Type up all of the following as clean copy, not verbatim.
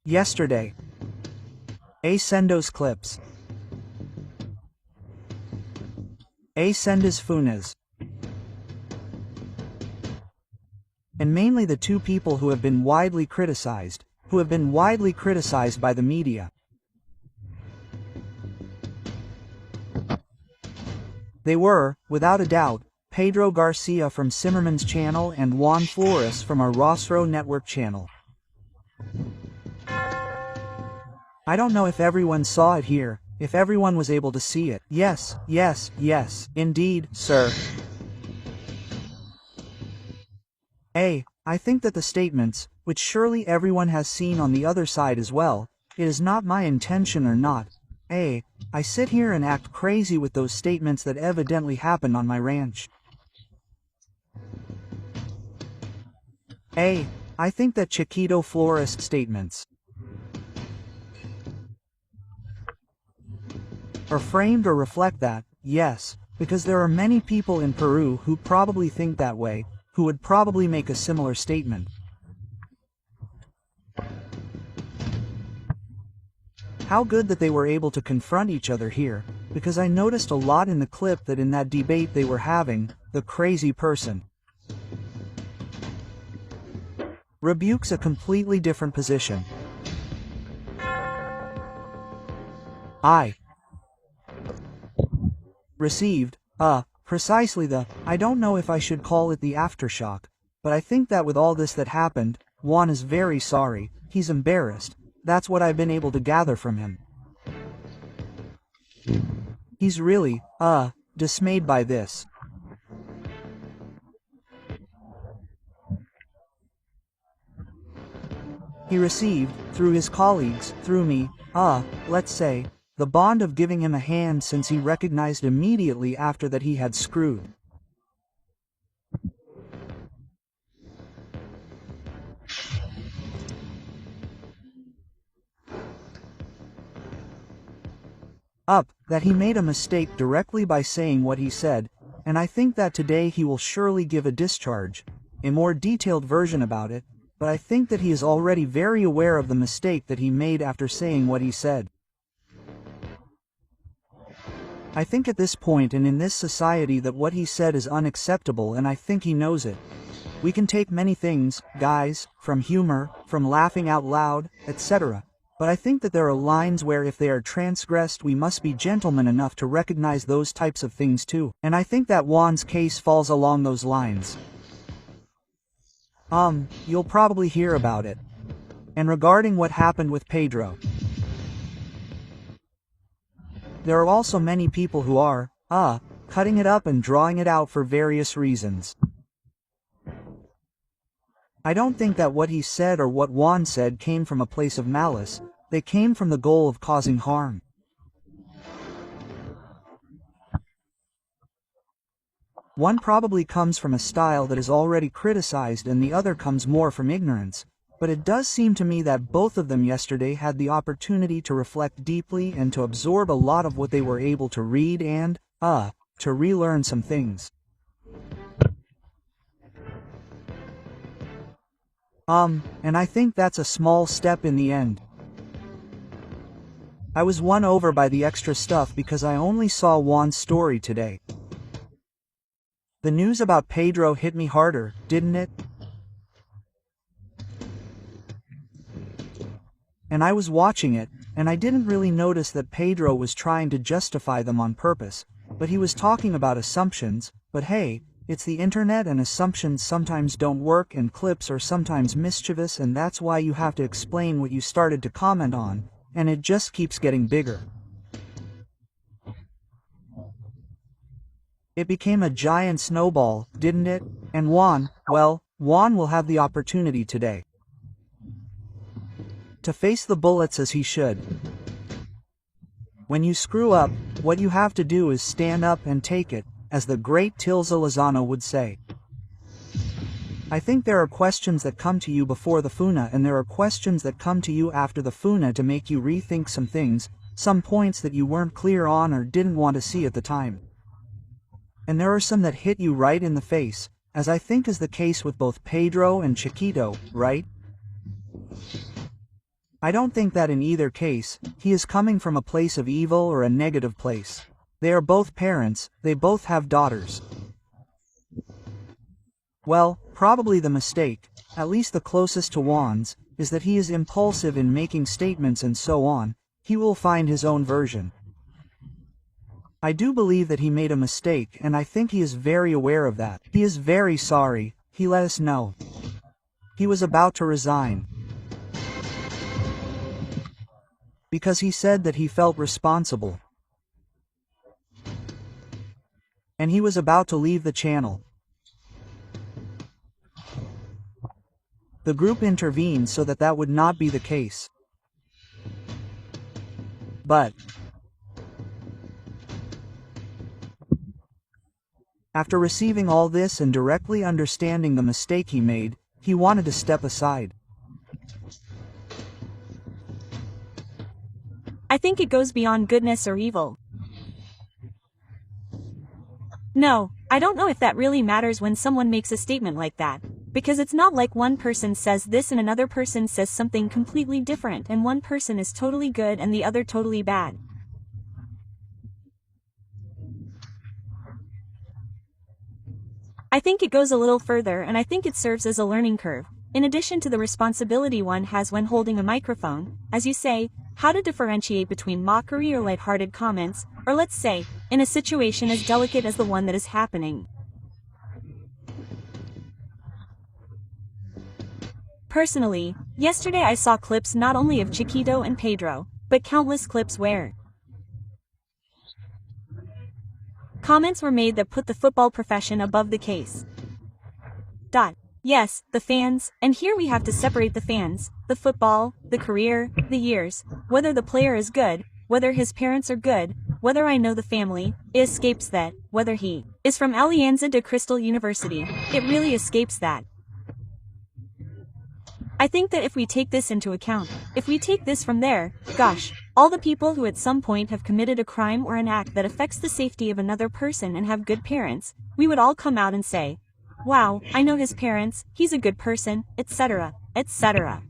Yesterday. Sendos clips. Sendas funas. And mainly the two people who have been widely criticized by the media. They were, without a doubt, Pedro Garcia from Zimmerman's channel and Juan Flores from our Rostro Network channel. I don't know if everyone saw it here, if everyone was able to see it. Yes, indeed, sir. I think that the statements, which surely everyone has seen on the other side as well, it is not my intention or not. I sit here and act crazy with those statements that evidently happened on my ranch. I think that Chiquito Flores statements are framed or reflect that, yes, because there are many people in Peru who probably think that way, who would probably make a similar statement. How good that they were able to confront each other here, because I noticed a lot in the clip that in that debate they were having, the crazy person rebukes a completely different position. I received, precisely the, I don't know if I should call it the aftershock, but I think that with all this that happened, Juan is very sorry, he's embarrassed, that's what I've been able to gather from him. He's really, dismayed by this. He received, through his colleagues, through me, let's say, the bond of giving him a hand since he recognized immediately after that he had screwed. That he made a mistake directly by saying what he said, and I think that today he will surely give a discharge, a more detailed version about it, but I think that he is already very aware of the mistake that he made after saying what he said. I think at this point and in this society that what he said is unacceptable, and I think he knows it. We can take many things, guys, from humor, from laughing out loud, etc. But I think that there are lines where if they are transgressed we must be gentlemen enough to recognize those types of things too, and I think that Juan's case falls along those lines. You'll probably hear about it. And regarding what happened with Pedro, there are also many people who are, cutting it up and drawing it out for various reasons. I don't think that what he said or what Juan said came from a place of malice, they came from the goal of causing harm. One probably comes from a style that is already criticized and the other comes more from ignorance, but it does seem to me that both of them yesterday had the opportunity to reflect deeply and to absorb a lot of what they were able to read and, to relearn some things. And I think that's a small step in the end. I was won over by the extra stuff because I only saw Juan's story today. The news about Pedro hit me harder, didn't it? And I was watching it, and I didn't really notice that Pedro was trying to justify them on purpose, but he was talking about assumptions, but hey, it's the internet and assumptions sometimes don't work and clips are sometimes mischievous, and that's why you have to explain what you started to comment on, and it just keeps getting bigger. It became a giant snowball, didn't it? And Juan, well, Juan will have the opportunity today to face the bullets as he should. When you screw up, what you have to do is stand up and take it, as the great Tilza Lozano would say. I think there are questions that come to you before the FUNA and there are questions that come to you after the FUNA to make you rethink some things, some points that you weren't clear on or didn't want to see at the time. And there are some that hit you right in the face, as I think is the case with both Pedro and Chiquito, right? I don't think that in either case, he is coming from a place of evil or a negative place. They are both parents, they both have daughters. Well, probably the mistake, at least the closest to Juan's, is that he is impulsive in making statements and so on. He will find his own version. I do believe that he made a mistake, and I think he is very aware of that. He is very sorry, he let us know. He was about to resign. Because he said that he felt responsible. And he was about to leave the channel. The group intervened so that that would not be the case. But after receiving all this and directly understanding the mistake he made, he wanted to step aside. I think it goes beyond goodness or evil. No, I don't know if that really matters when someone makes a statement like that, because it's not like one person says this and another person says something completely different and one person is totally good and the other totally bad. I think it goes a little further, and I think it serves as a learning curve, in addition to the responsibility one has when holding a microphone, as you say, how to differentiate between mockery or lighthearted comments, or let's say, in a situation as delicate as the one that is happening. Personally, yesterday I saw clips not only of Chiquito and Pedro, but countless clips where comments were made that put the football profession above the case. Yes, the fans, and here we have to separate the fans, the football, the career, the years, whether the player is good, whether his parents are good, whether I know the family, it escapes that, whether he is from Alianza de Cristal University, it really escapes that. I think that if we take this into account, if we take this from there, gosh, all the people who at some point have committed a crime or an act that affects the safety of another person and have good parents, we would all come out and say, wow, I know his parents, he's a good person, etc., etc.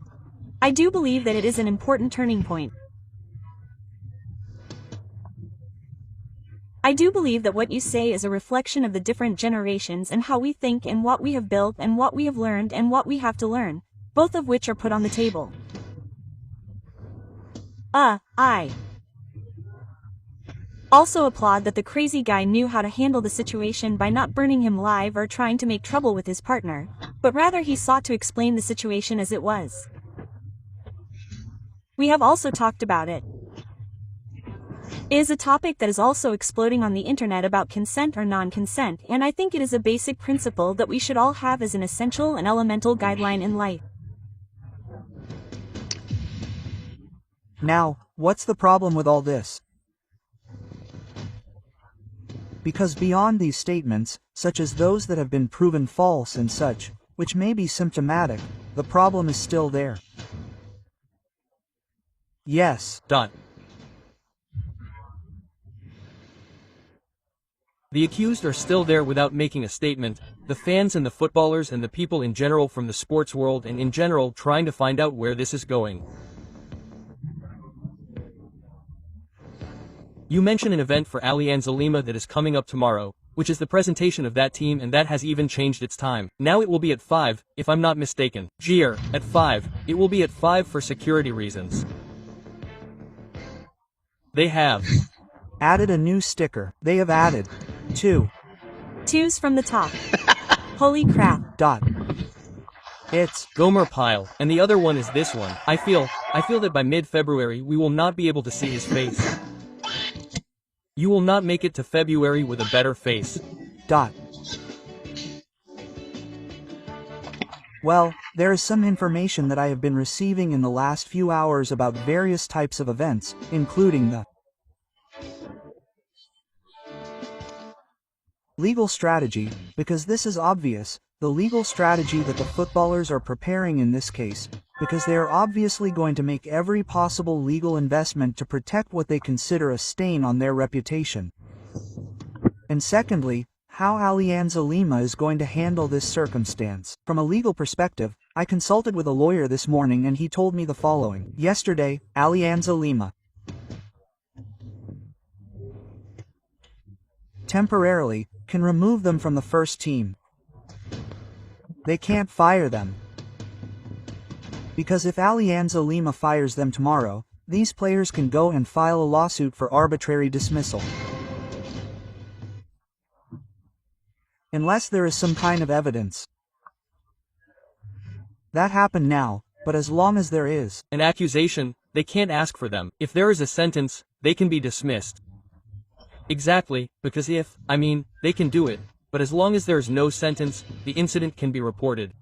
I do believe that it is an important turning point. I do believe that what you say is a reflection of the different generations and how we think and what we have built and what we have learned and what we have to learn, both of which are put on the table. I also applaud that the crazy guy knew how to handle the situation by not burning him live or trying to make trouble with his partner, but rather he sought to explain the situation as it was. We have also talked about it. It is a topic that is also exploding on the internet about consent or non-consent, and I think it is a basic principle that we should all have as an essential and elemental guideline in life. Now, what's the problem with all this? Because beyond these statements, such as those that have been proven false and such, which may be symptomatic, the problem is still there. Yes. The accused are still there without making a statement, the fans and the footballers and the people in general from the sports world and in general trying to find out where this is going. You mention an event for Alianza Lima that is coming up tomorrow, which is the presentation of that team, and that has even changed its time. Now it will be at 5, if I'm not mistaken. Gier, at 5, it will be at 5 for security reasons. They have added a new sticker. They have added 2. 2's from the top. Holy crap. It's Gomer Pyle, and the other one is this one. I feel that by mid-February we will not be able to see his face. You will not make it to February with a better face. Well, there is some information that I have been receiving in the last few hours about various types of events, including the legal strategy, because this is obvious, the legal strategy that the footballers are preparing in this case, because they are obviously going to make every possible legal investment to protect what they consider a stain on their reputation. And secondly, how Alianza Lima is going to handle this circumstance. From a legal perspective, I consulted with a lawyer this morning and he told me the following. Yesterday, Alianza Lima temporarily can remove them from the first team. They can't fire them. Because if Alianza Lima fires them tomorrow, these players can go and file a lawsuit for arbitrary dismissal. Unless there is some kind of evidence. That happened now, but as long as there is an accusation, they can't ask for them. If there is a sentence, they can be dismissed. Exactly, because they can do it, but as long as there is no sentence, the incident can be reported.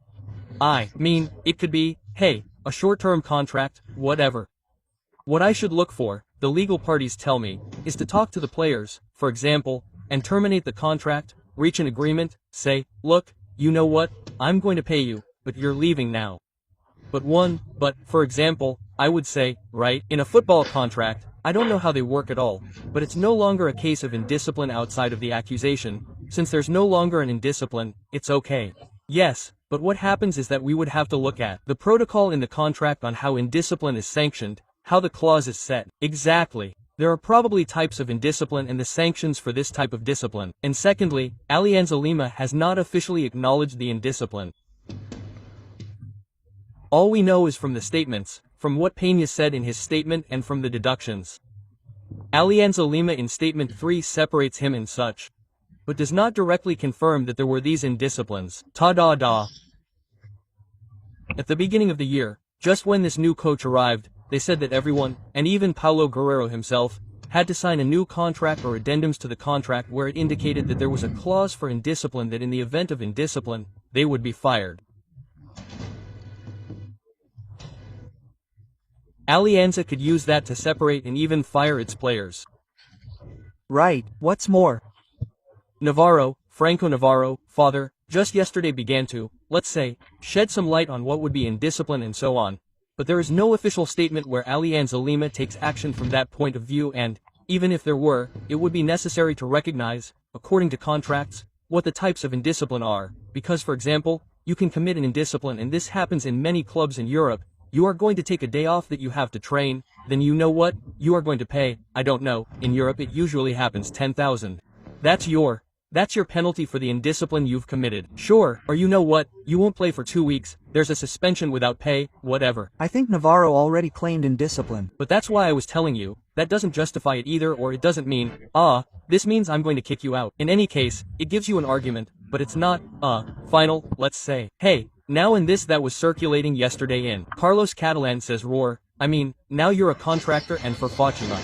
It could be, hey, a short-term contract, whatever. What I should look for, the legal parties tell me, is to talk to the players, for example, and terminate the contract, reach an agreement, say, look, you know what, I'm going to pay you, but you're leaving now. But, for example, I would say, right, in a football contract, I don't know how they work at all, but it's no longer a case of indiscipline outside of the accusation. Since there's no longer an indiscipline, it's okay. Yes, but what happens is that we would have to look at the protocol in the contract on how indiscipline is sanctioned, how the clause is set. Exactly. There are probably types of indiscipline and the sanctions for this type of discipline. And secondly, Alianza Lima has not officially acknowledged the indiscipline. All we know is from the statements, from what Peña said in his statement and from the deductions. Alianza Lima in Statement 3 separates him and such, but does not directly confirm that there were these indisciplines. Ta-da-da. At the beginning of the year, just when this new coach arrived, they said that everyone, and even Paulo Guerrero himself, had to sign a new contract or addendums to the contract where it indicated that there was a clause for indiscipline that in the event of indiscipline, they would be fired. Alianza could use that to separate and even fire its players. Right, what's more? Franco Navarro, father, just yesterday began to, let's say, shed some light on what would be indiscipline and so on. But there is no official statement where Alianza Lima takes action from that point of view and, even if there were, it would be necessary to recognize, according to contracts, what the types of indiscipline are, because for example, you can commit an indiscipline and this happens in many clubs in Europe. You are going to take a day off that you have to train, then you know what, you are going to pay, I don't know, in Europe it usually happens 10,000. That's your penalty for the indiscipline you've committed. Sure, or you know what, you won't play for 2 weeks, there's a suspension without pay, whatever. I think Navarro already claimed indiscipline. But that's why I was telling you, that doesn't justify it either or it doesn't mean, this means I'm going to kick you out. In any case, it gives you an argument, but it's not, final, let's say. Hey. Now in this that was circulating yesterday in Carlos Catalan says roar, now you're a contractor and for Fatima.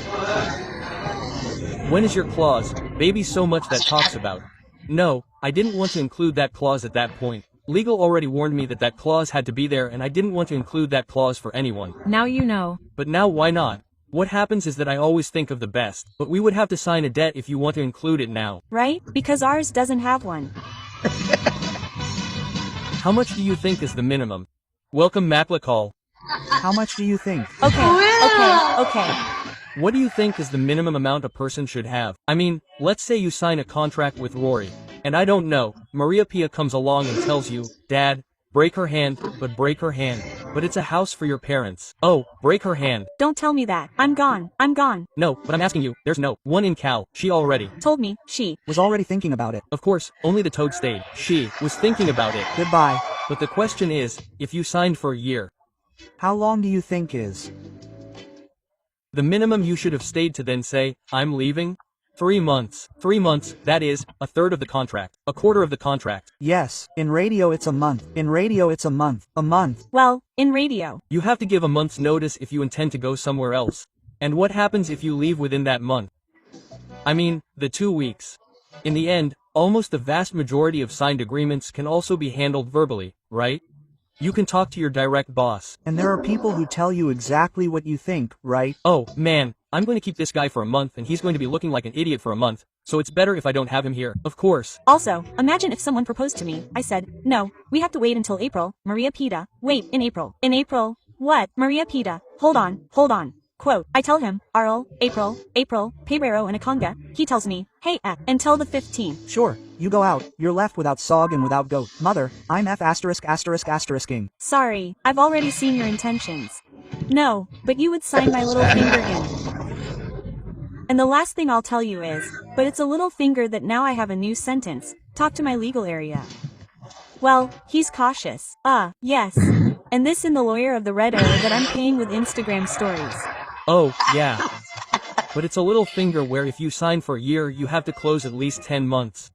When is your clause, baby so much that talks about? No, I didn't want to include that clause at that point. Legal already warned me that that clause had to be there and I didn't want to include that clause for anyone. Now you know. But now why not? What happens is that I always think of the best, but we would have to sign a debt if you want to include it now. Right? Because ours doesn't have one. How much do you think is the minimum? Welcome Maclacall. How much do you think? Okay. What do you think is the minimum amount a person should have? Let's say you sign a contract with Rory, and I don't know, Maria Pia comes along and tells you, Dad, break her hand, but it's a house for your parents. Oh, break her hand. Don't tell me that. I'm gone. No, but I'm asking you, there's no one in Cal. She already told me, she was already thinking about it. Of course, only the toad stayed. She was thinking about it. Goodbye. But the question is, if you signed for a year. How long do you think is the minimum you should have stayed to then say, I'm leaving? 3 months. 3 months, that is, a third of the contract. A quarter of the contract. Yes, in radio it's a month. In radio it's a month. A month. Well, in radio. You have to give a month's notice if you intend to go somewhere else. And what happens if you leave within that month? The 2 weeks. In the end, almost the vast majority of signed agreements can also be handled verbally, right? You can talk to your direct boss. And there are people who tell you exactly what you think, right? Oh, man, I'm going to keep this guy for a month and he's going to be looking like an idiot for a month, so it's better if I don't have him here, of course. Also, imagine if someone proposed to me. I said, no, we have to wait until April. Maria Pita. Wait, in April. In April? What? Maria Pita. Hold on. Quote, I tell him, Arl, April, Pebrero and Akonga. He tells me, hey, until the 15th. Sure, you go out, you're left without Sog and without Goat. Mother, I'm F ******ing. Sorry, I've already seen your intentions. No, but you would sign my little finger in. And the last thing I'll tell you is, but it's a little finger that now I have a new sentence. Talk to my legal area. Well, he's cautious. Yes. And this in the lawyer of the red arrow that I'm paying with Instagram stories. Oh, yeah. But it's a little finger where if you sign for a year you have to close at least 10 months.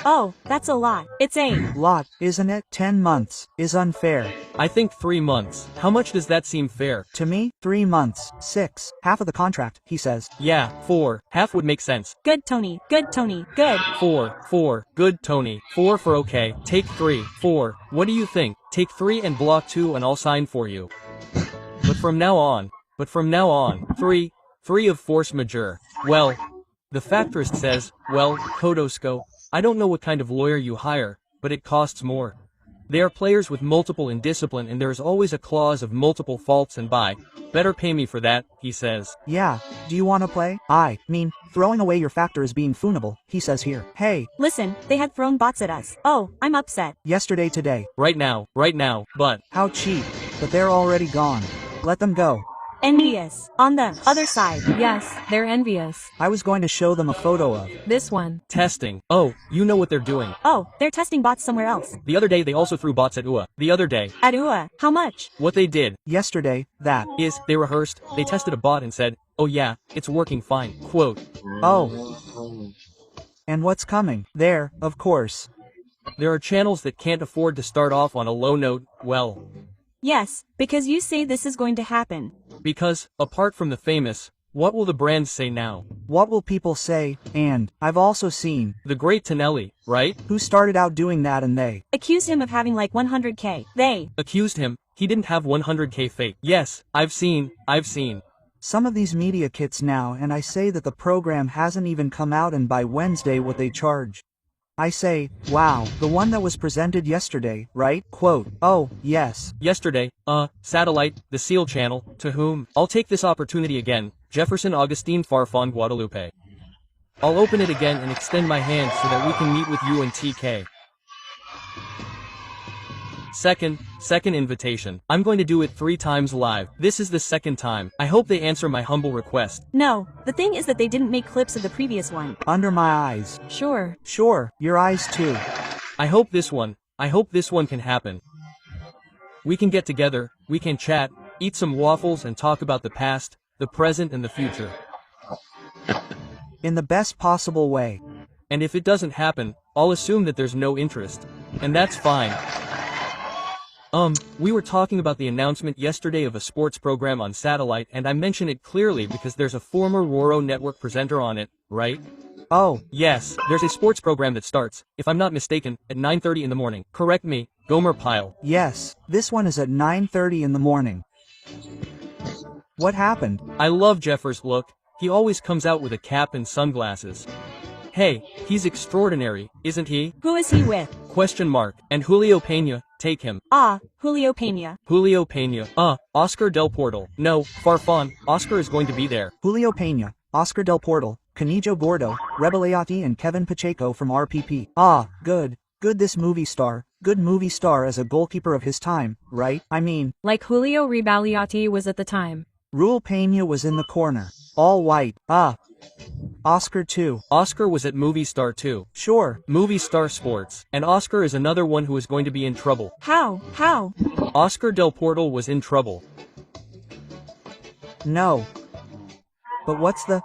Oh, that's a lot. It's a lot, isn't it? 10 months is unfair. I think 3 months. How much does that seem fair? To me, 3 months, 6, half of the contract, he says. Yeah, 4, half would make sense. Good Tony, good Tony, good. 4, good Tony. 4 for okay, take 3, 4, what do you think? Take 3 and block 2 and I'll sign for you. But from now on, 3 of force majeure. Well, the factorist says, well, Kodosco, I don't know what kind of lawyer you hire, but it costs more. They are players with multiple indiscipline and there is always a clause of multiple faults and better pay me for that, he says. Yeah, do you wanna play? I mean, throwing away your factor is being funable, he says here. Hey. Listen, they had thrown bots at us. Oh, I'm upset. Yesterday today. Right now, but. How cheap. But they're already gone. Let them go. Envious. On the other side. Yes, they're envious. I was going to show them a photo of this one. Testing. Oh, you know what they're doing. Oh, they're testing bots somewhere else. The other day they also threw bots at UA. The other day. At UA? How much? What they did. Yesterday, that. Is, they rehearsed, they tested a bot and said, oh yeah, it's working fine. Quote. Oh. And what's coming? There, of course. There are channels that can't afford to start off on a low note, well. Yes, because you say this is going to happen. Because, apart from the famous, what will the brands say now? What will people say? And, I've also seen the great Tonelli, right? Who started out doing that and they accused him of having like 100k. They accused him, he didn't have 100k fake. Yes, I've seen. Some of these media kits now and I say that the program hasn't even come out and by Wednesday what they charge. I say, wow, the one that was presented yesterday, right? Quote, oh, yes. Yesterday, Satellite, the SEAL channel, to whom, I'll take this opportunity again, Jefferson Augustine Farfan Guadalupe. I'll open it again and extend my hand so that we can meet with you and TK. Second invitation. I'm going to do it 3 times live. This is the 2nd time. I hope they answer my humble request. No, the thing is that they didn't make clips of the previous one. Under my eyes. Sure. Sure, your eyes too. I hope this one can happen. We can get together, we can chat, eat some waffles and talk about the past, the present and the future. In the best possible way. And if it doesn't happen, I'll assume that there's no interest. And that's fine. We were talking about the announcement yesterday of a sports program on Satellite and I mention it clearly because there's a former RORO network presenter on it, right? Oh. Yes, there's a sports program that starts, if I'm not mistaken, at 9:30 in the morning. Correct me, Gomer Pyle. Yes, this one is at 9:30 in the morning. What happened? I love Jeffers' look, he always comes out with a cap and sunglasses. Hey, he's extraordinary, isn't he? Who is he with? Question mark. And Julio Peña, take him. Julio Peña. Julio Peña. Oscar Del Portal. No, Farfan, Oscar is going to be there. Julio Peña, Oscar Del Portal, Canijo Gordo, Rebeleati and Kevin Pacheco from RPP. Good. Good this movie star. Good movie star as a goalkeeper of his time, right? I mean. Like Julio Rebeleati was at the time. Rule Peña was in the corner. All white. Oscar too. Oscar was at Movie Star too. Sure. Movie Star Sports. And Oscar is another one who is going to be in trouble. How? Oscar Del Portal was in trouble. No. But what's the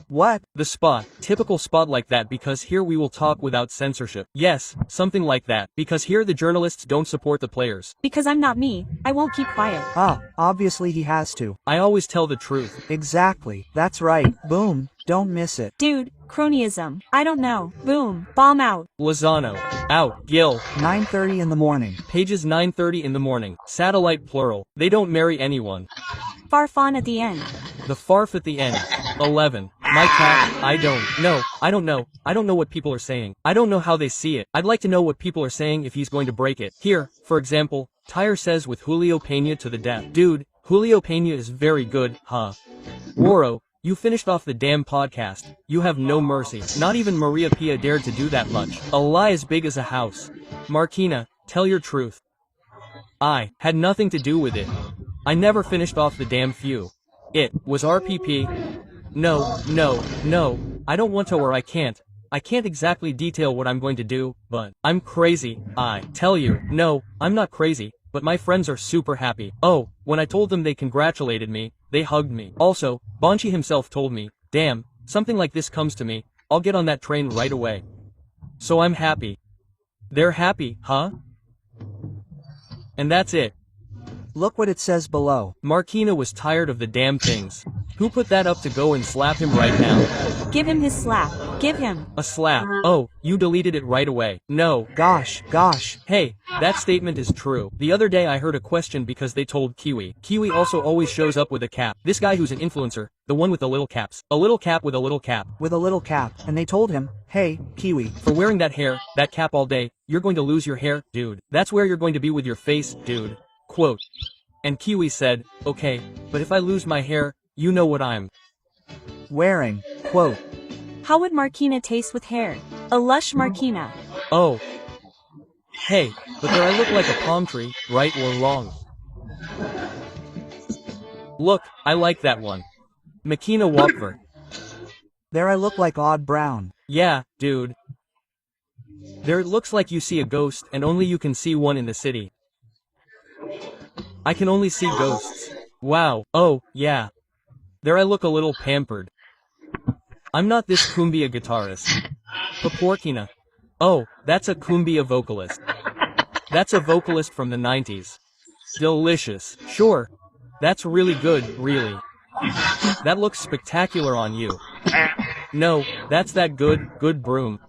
what? The spot. Typical spot like that because here we will talk without censorship. Yes, something like that. Because here the journalists don't support the players. Because I'm not me. I won't keep quiet. Obviously he has to. I always tell the truth. Exactly. That's right. Boom. Don't miss it. Dude, cronyism. I don't know. Boom. Bomb out. Lozano. Out. Gil. 9:30 in the morning. Pages 9:30 in the morning. Satellite plural. They don't marry anyone. Farfan at the end. The farf at the end. 11. My cat, I don't know. I don't know what people are saying. I don't know how they see it. I'd like to know what people are saying if he's going to break it. Here, for example, Tyre says with Julio Peña to the death. Dude, Julio Peña is very good, huh? Roro, you finished off the damn podcast. You have no mercy. Not even Maria Pia dared to do that much. A lie as big as a house. Marquina, tell your truth. I had nothing to do with it. I never finished off the damn few. It was RPP. No. I don't want to or I can't. I can't exactly detail what I'm going to do, but I'm crazy. I tell you, no, I'm not crazy, but my friends are super happy. Oh, when I told them they congratulated me, they hugged me. Also, Bonchi himself told me, damn, something like this comes to me, I'll get on that train right away. So I'm happy. They're happy, huh? And that's it. Look what it says below. Marquina was tired of the damn things. Who put that up to go and slap him right now? Give him his slap. Give him. A slap. Oh, you deleted it right away. No. Gosh. Hey, that statement is true. The other day I heard a question because they told Kiwi. Kiwi also always shows up with a cap. This guy who's an influencer, the one with the little caps. A little cap with a little cap. With a little cap. And they told him, hey, Kiwi. For wearing that hair, that cap all day, you're going to lose your hair, dude. That's where you're going to be with your face, dude. Quote. And Kiwi said, okay, but if I lose my hair, you know what I'm wearing. Quote. How would Marquina taste with hair? A lush Marquina. Oh. Hey, but there I look like a palm tree, right or wrong? Look, I like that one. Makina Walkver. There I look like Odd Brown. Yeah, dude. There it looks like you see a ghost and only you can see one in the city. I can only see ghosts. Wow, oh, yeah. There I look a little pampered. I'm not this cumbia guitarist. Paporkina. Oh, that's a cumbia vocalist. That's a vocalist from the 90s. Delicious. Sure. That's really good, really. That looks spectacular on you. No, that's that good broom.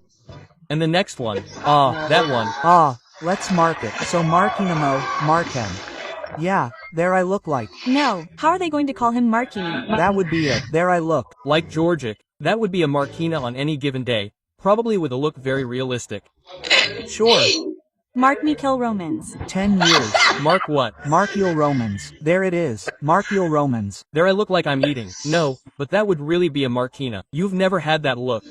And the next one. That one. Let's mark it. So Marquinamo, Marken. Yeah, there I look like. No, how are they going to call him Marquina? That would be it. There I look. Like Georgic. That would be a Marquina on any given day. Probably with a look very realistic. Sure. Mark me kill Romans. 10 years. Mark what? Markiel Romans. There it is. Markiel Romans. There I look like I'm eating. No, but that would really be a Marquina. You've never had that look.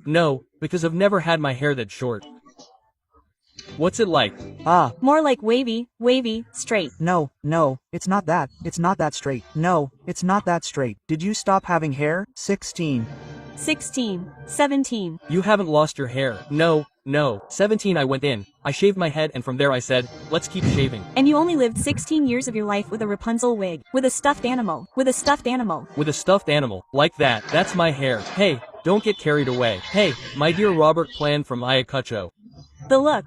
No, because I've never had my hair that short. What's it like? More like wavy, straight. No, it's not that. It's not that straight. No, it's not that straight. Did you stop having hair? 16. 16, 17. You haven't lost your hair. No. 17 I went in. I shaved my head and from there I said, let's keep shaving. And you only lived 16 years of your life with a Rapunzel wig. With a stuffed animal. With a stuffed animal. With a stuffed animal. Like that. That's my hair. Hey, don't get carried away. Hey, my dear Robert Plan from Ayacucho. The look.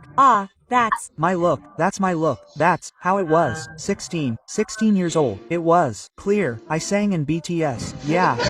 That's my look. That's my look. That's how it was. 16 years old. It was clear. I sang in BTS. Yeah.